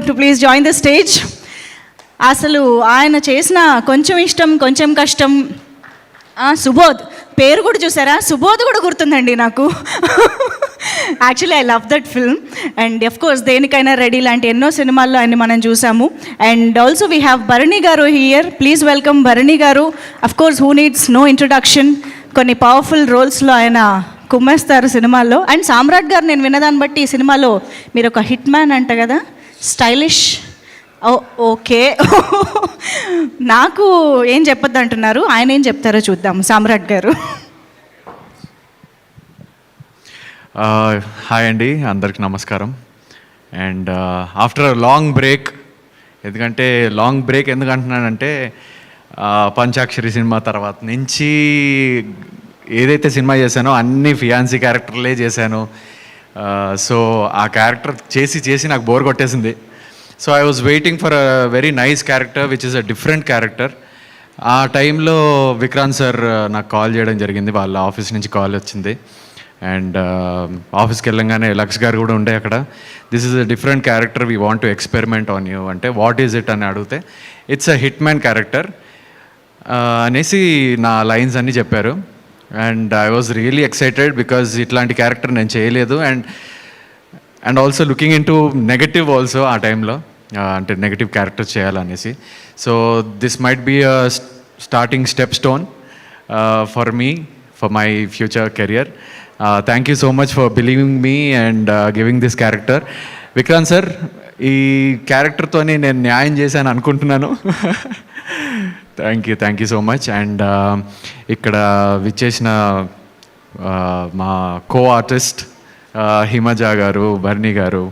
To please join the stage. అసలు ఆయన చేసిన కొంచెం ఇష్టం కొంచెం కష్టం, సుబోధ్ పేరు కూడా చూసారా, సుబోధ్ కూడా గుర్తుందండి నాకు. Actually I love that film and of course దేనికైనా రెడీ లాంటి ఎన్నో సినిమాల్లో ఆయన్ని మనం చూసాము. And also we have Bharani garu here. Please welcome Bharani garu. Of course who needs no introduction. కొన్ని పవర్ఫుల్ రోల్స్లో ఆయన కుమ్మేస్తారు సినిమాల్లో. అండ్ సామ్రాట్ గారు నేను విన్నదాన్ని బట్టి ఈ సినిమాలో మీరు ఒక హిట్ మ్యాన్ అంట కదా, స్టైలిష్. ఓకే, నాకు ఏం చెప్పొద్దు అంటున్నారు, ఆయన ఏం చెప్తారో చూద్దాం. సామ్రాట్ గారు. హాయ్ అండి, అందరికి నమస్కారం. అండ్ ఆఫ్టర్ లాంగ్ బ్రేక్, ఎందుకంటే లాంగ్ బ్రేక్ ఎందుకు అంటున్నానంటే పంచాక్షరి సినిమా తర్వాత నుంచి ఏదైతే సినిమా చేశానో అన్ని ఫియాన్సీ క్యారెక్టర్లే చేశాను. సో ఆ క్యారెక్టర్ చేసి నాకు బోర్ కొట్టేసింది. So I was waiting for a very nice character which is a different character. ఆ టైంలో విక్రాంత్ సార్ నాకు కాల్ చేయడం జరిగింది, వాళ్ళ ఆఫీస్ నుంచి కాల్ వచ్చింది. అండ్ ఆఫీస్కి వెళ్ళంగానే లక్స్ గారు కూడా ఉండే అక్కడ. This is a different character, we want to experiment on you అంటే వాట్ ఈజ్ ఇట్ అని అడిగితే it's a hit man character అనేసి నా లైన్స్ అన్నీ చెప్పారు. And I was really excited because ఇట్లాంటి క్యారెక్టర్ నేను చేయలేదు. And also looking in to negative also ఆ టైంలో, అంటే నెగటివ్ క్యారెక్టర్ చేయాలనేసి. So this might be a starting step stone for me, for my future career. Thank you so much for believing me and giving this character. Vikrant sir, ఈ క్యారెక్టర్తోని నేను న్యాయం చేశాను అనుకుంటున్నాను. Thank you so much. And ఇక్కడ విచ్చేసిన మా co artist Himaja garu, Bharani garu,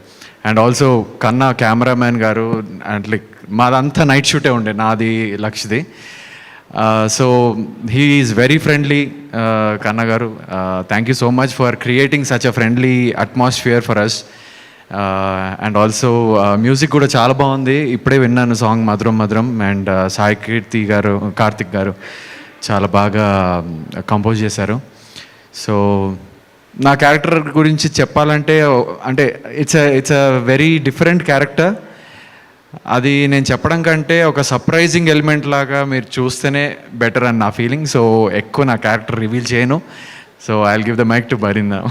and also Kanna cameraman garu. And like మాదంతా నైట్ షూటే ఉండే, నాది లక్ష్ది. So he is very friendly. Kanna garu, thank you so much for creating such a friendly atmosphere for us. And also music కూడా చాలా బాగుంది, ఇప్పుడే విన్నాను సాంగ్ మధురం మధురం. అండ్ సాయి కార్తిక్ గారు చాలా బాగా కంపోజ్ చేశారు. సో నా క్యారెక్టర్ గురించి చెప్పాలంటే, అంటే it's a very different character. అది నేను చెప్పడం కంటే ఒక సర్ప్రైజింగ్ ఎలిమెంట్ లాగా మీరు చూస్తేనే బెటర్ అని నా ఫీలింగ్. సో ఎక్కువ నా క్యారెక్టర్ రివీల్ చేయను. So I will give the mic to Bharani now.